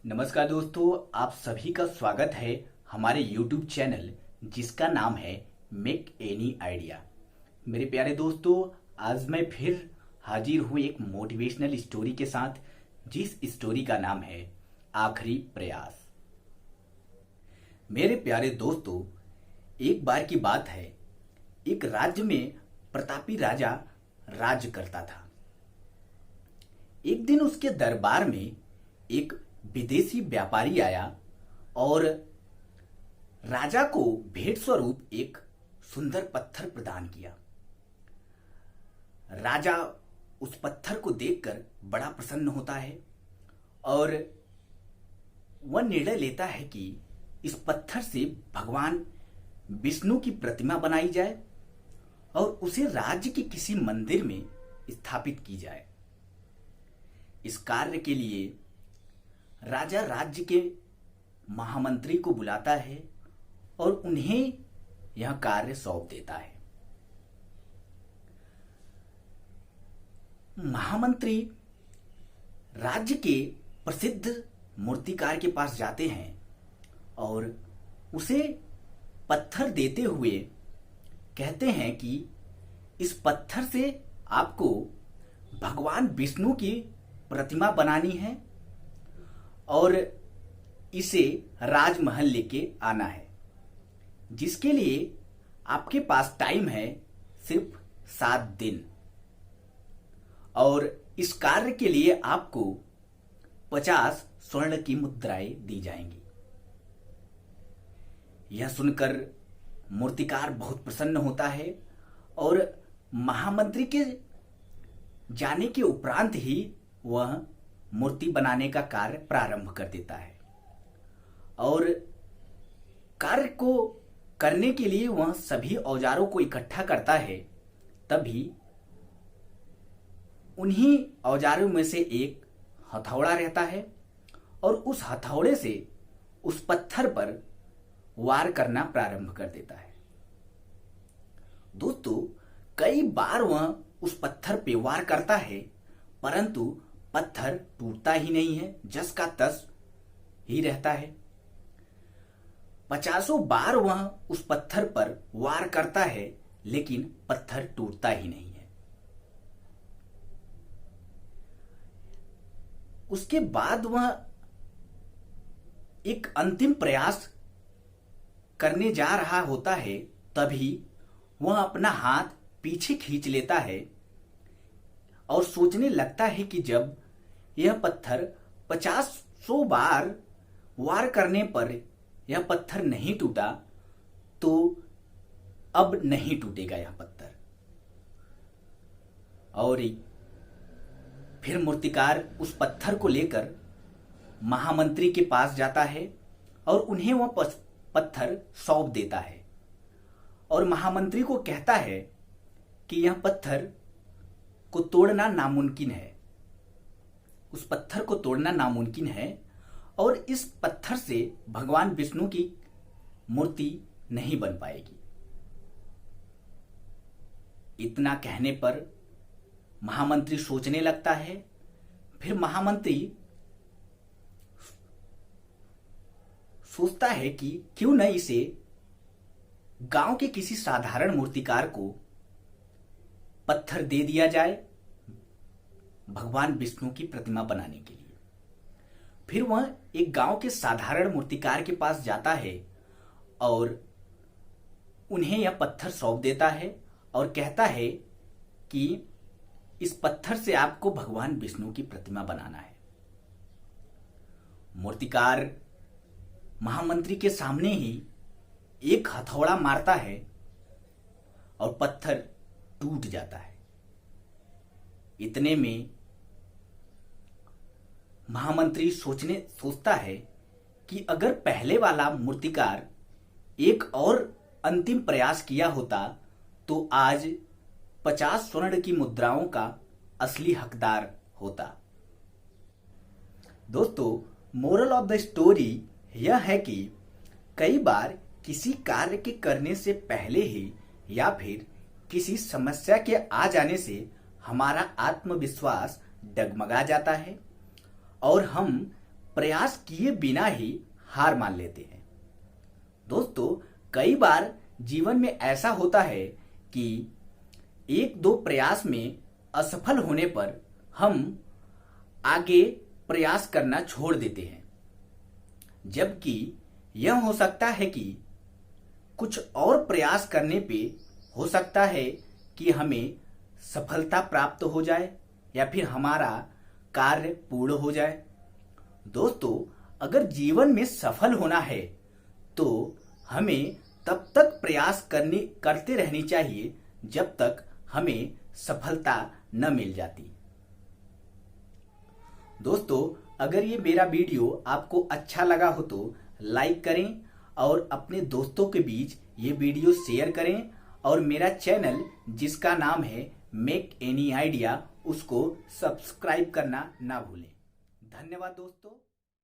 नमस्कार दोस्तों, आप सभी का स्वागत है हमारे YouTube चैनल जिसका नाम है मेक एनी आइडिया। मेरे प्यारे दोस्तों, आज मैं फिर हाजिर हूँ एक मोटिवेशनल स्टोरी के साथ, जिस स्टोरी का नाम है आखिरी प्रयास। मेरे प्यारे दोस्तों, एक बार की बात है, एक राज्य में प्रतापी राजा राज करता था। एक दिन उसके दरबार में एक विदेशी व्यापारी आया और राजा को भेंट स्वरूप एक सुंदर पत्थर प्रदान किया। राजा उस पत्थर को देखकर बड़ा प्रसन्न होता है और वह निर्णय लेता है कि इस पत्थर से भगवान विष्णु की प्रतिमा बनाई जाए और उसे राज्य के किसी मंदिर में स्थापित की जाए। इस कार्य के लिए राजा राज्य के महामंत्री को बुलाता है और उन्हें यह कार्य सौंप देता है। महामंत्री राज्य के प्रसिद्ध मूर्तिकार के पास जाते हैं और उसे पत्थर देते हुए कहते हैं कि इस पत्थर से आपको भगवान विष्णु की प्रतिमा बनानी है और इसे राजमहल लेके आना है, जिसके लिए आपके पास टाइम है सिर्फ 7 दिन और इस कार्य के लिए आपको 50 स्वर्ण की मुद्राएं दी जाएंगी। यह सुनकर मूर्तिकार बहुत प्रसन्न होता है और महामंत्री के जाने के उपरांत ही वह मूर्ति बनाने का कार्य प्रारंभ कर देता है और कार्य को करने के लिए वह सभी औजारों को इकट्ठा करता है। तभी उन्हीं औजारों में से एक हथौड़ा रहता है और उस हथौड़े से उस पत्थर पर वार करना प्रारंभ कर देता है। दोस्तों, कई बार वह उस पत्थर पे वार करता है, परंतु पत्थर टूटता ही नहीं है, जस का तस ही रहता है। 50 बार वह उस पत्थर पर वार करता है, लेकिन पत्थर टूटता ही नहीं है। उसके बाद वह एक अंतिम प्रयास करने जा रहा होता है, तभी वह अपना हाथ पीछे खींच लेता है और सोचने लगता है कि जब यह पत्थर 50 बार वार करने पर यह पत्थर नहीं टूटा, तो अब नहीं टूटेगा यह पत्थर। और फिर मूर्तिकार उस पत्थर को लेकर महामंत्री के पास जाता है और उन्हें वह पत्थर सौंप देता है और महामंत्री को कहता है कि यह पत्थर को तोड़ना नामुमकिन है। उस पत्थर को तोड़ना नामुमकिन है और इस पत्थर से भगवान विष्णु की मूर्ति नहीं बन पाएगी। इतना कहने पर महामंत्री सोचने लगता है। फिर महामंत्री सोचता है कि क्यों न इसे गांव के किसी साधारण मूर्तिकार को पत्थर दे दिया जाए भगवान विष्णु की प्रतिमा बनाने के लिए। फिर वह एक गांव के साधारण मूर्तिकार के पास जाता है और उन्हें यह पत्थर सौंप देता है और कहता है कि इस पत्थर से आपको भगवान विष्णु की प्रतिमा बनाना है। मूर्तिकार महामंत्री के सामने ही एक हथौड़ा मारता है और पत्थर टूट जाता है। इतने में महामंत्री सोचता है कि अगर पहले वाला मूर्तिकार एक और अंतिम प्रयास किया होता तो आज 50 स्वर्ण की मुद्राओं का असली हकदार होता। दोस्तों, मोरल ऑफ द स्टोरी यह है कि कई बार किसी कार्य के करने से पहले ही या फिर किसी समस्या के आ जाने से हमारा आत्मविश्वास डगमगा जाता है और हम प्रयास किए बिना ही हार मान लेते हैं। दोस्तों, कई बार जीवन में ऐसा होता है कि एक दो प्रयास में असफल होने पर हम आगे प्रयास करना छोड़ देते हैं, जबकि यह हो सकता है कि कुछ और प्रयास करने पे हो सकता है कि हमें सफलता प्राप्त हो जाए या फिर हमारा कार्य पूर्ण हो जाए। दोस्तों, अगर जीवन में सफल होना है तो हमें तब तक प्रयास करते रहनी चाहिए जब तक हमें सफलता न मिल जाती। दोस्तों, अगर ये मेरा वीडियो आपको अच्छा लगा हो तो लाइक करें और अपने दोस्तों के बीच ये वीडियो शेयर करें और मेरा चैनल जिसका नाम है मेक एनी आइडिया उसको सब्सक्राइब करना ना भूलें। धन्यवाद दोस्तों।